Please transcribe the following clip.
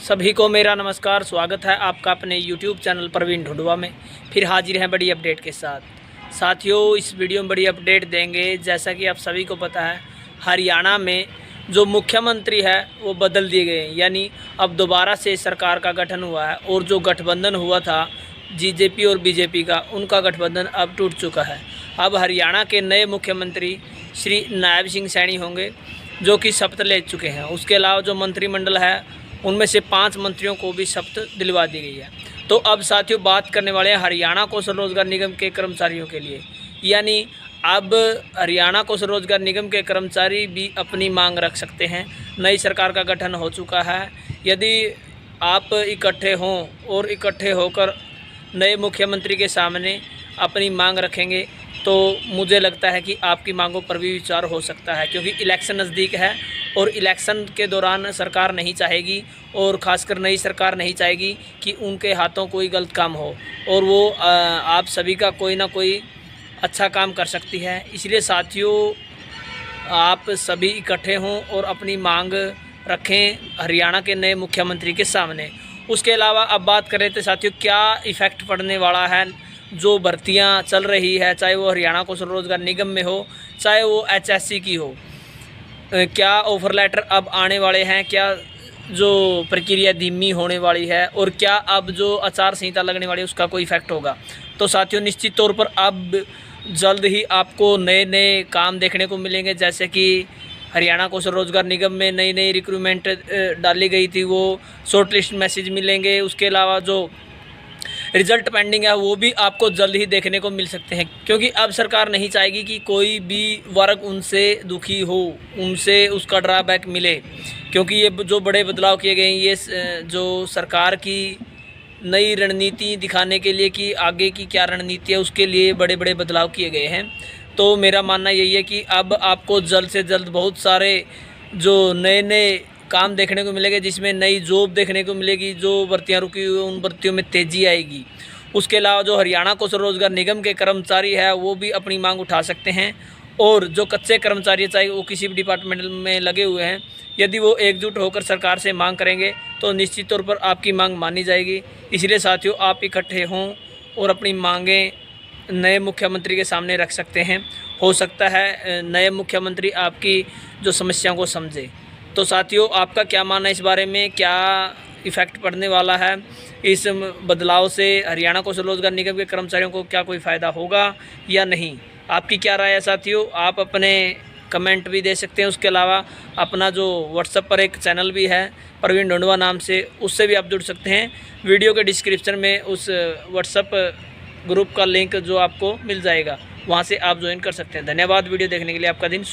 सभी को मेरा नमस्कार। स्वागत है आपका अपने YouTube चैनल प्रवीण ढूंढवा में। फिर हाजिर हैं बड़ी अपडेट के साथ। साथियों, इस वीडियो में बड़ी अपडेट देंगे। जैसा कि आप सभी को पता है, हरियाणा में जो मुख्यमंत्री है वो बदल दिए गए हैं, यानी अब दोबारा से सरकार का गठन हुआ है। और जो गठबंधन हुआ था जीजेपी और बीजेपी का, उनका गठबंधन अब टूट चुका है। अब हरियाणा के नए मुख्यमंत्री श्री नायब सिंह सैनी होंगे, जो कि शपथ ले चुके हैं। उसके अलावा जो मंत्रिमंडल है उनमें से 5 मंत्रियों को भी शपथ दिलवा दी गई है। तो अब साथियों, बात करने वाले हैं हरियाणा कौशल रोजगार निगम के कर्मचारियों के लिए। यानी अब हरियाणा कौशल रोजगार निगम के कर्मचारी भी अपनी मांग रख सकते हैं। नई सरकार का गठन हो चुका है। यदि आप इकट्ठे हों और इकट्ठे होकर नए मुख्यमंत्री के सामने अपनी मांग रखेंगे तो मुझे लगता है कि आपकी मांगों पर भी विचार हो सकता है, क्योंकि इलेक्शन नज़दीक है और इलेक्शन के दौरान सरकार नहीं चाहेगी, और ख़ासकर नई सरकार नहीं चाहेगी कि उनके हाथों कोई गलत काम हो, और वो आप सभी का कोई ना कोई अच्छा काम कर सकती है। इसलिए साथियों, आप सभी इकट्ठे हों और अपनी मांग रखें हरियाणा के नए मुख्यमंत्री के सामने। उसके अलावा अब बात करें तो साथियों, क्या इफ़ेक्ट पड़ने वाला है। जो भर्तियां चल रही है, चाहे वो हरियाणा कौशल रोजगार निगम में हो, चाहे वो HSC की हो, क्या ऑफर लेटर अब आने वाले हैं, क्या जो प्रक्रिया धीमी होने वाली है, और क्या अब जो आचार संहिता लगने वाली है उसका कोई इफेक्ट होगा। तो साथियों, निश्चित तौर पर अब जल्द ही आपको नए नए काम देखने को मिलेंगे। जैसे कि हरियाणा कौशल रोजगार निगम में नई नई रिक्रूटमेंट डाली गई थी, वो शॉर्ट लिस्ट मैसेज मिलेंगे। उसके अलावा जो रिजल्ट पेंडिंग है वो भी आपको जल्द ही देखने को मिल सकते हैं, क्योंकि अब सरकार नहीं चाहेगी कि कोई भी वर्ग उनसे दुखी हो, उनसे उसका ड्रॉबैक मिले। क्योंकि ये जो बड़े बदलाव किए गए हैं, ये जो सरकार की नई रणनीति दिखाने के लिए कि आगे की क्या रणनीति है, उसके लिए बड़े बड़े बदलाव किए गए हैं। तो मेरा मानना यही है कि अब आपको जल्द से जल्द बहुत सारे जो नए नए काम देखने को मिलेंगे, जिसमें नई जॉब देखने को मिलेगी। जो भर्तियां रुकी हुई उन भर्तियों में तेज़ी आएगी। उसके अलावा जो हरियाणा कौशल रोजगार निगम के कर्मचारी है वो भी अपनी मांग उठा सकते हैं, और जो कच्चे कर्मचारी चाहे वो किसी भी डिपार्टमेंट में लगे हुए हैं, यदि वो एकजुट होकर सरकार से मांग करेंगे तो निश्चित तौर पर आपकी मांग मानी जाएगी। इसलिए साथियों, आप इकट्ठे हों और अपनी मांगें नए मुख्यमंत्री के सामने रख सकते हैं। हो सकता है नए मुख्यमंत्री आपकी जो समस्याओं को समझे। तो साथियों, आपका क्या मानना है इस बारे में? क्या इफ़ेक्ट पड़ने वाला है इस बदलाव से? हरियाणा कौशल रोजगार निगम के कर्मचारियों को क्या कोई फ़ायदा होगा या नहीं? आपकी क्या राय है साथियों? आप अपने कमेंट भी दे सकते हैं। उसके अलावा अपना जो व्हाट्सएप पर एक चैनल भी है प्रवीण ढूंढवा नाम से, उससे भी आप जुड़ सकते हैं। वीडियो के डिस्क्रिप्शन में उस व्हाट्सएप ग्रुप का लिंक जो आपको मिल जाएगा, वहाँ से आप ज्वाइन कर सकते हैं। धन्यवाद वीडियो देखने के लिए। आपका दिन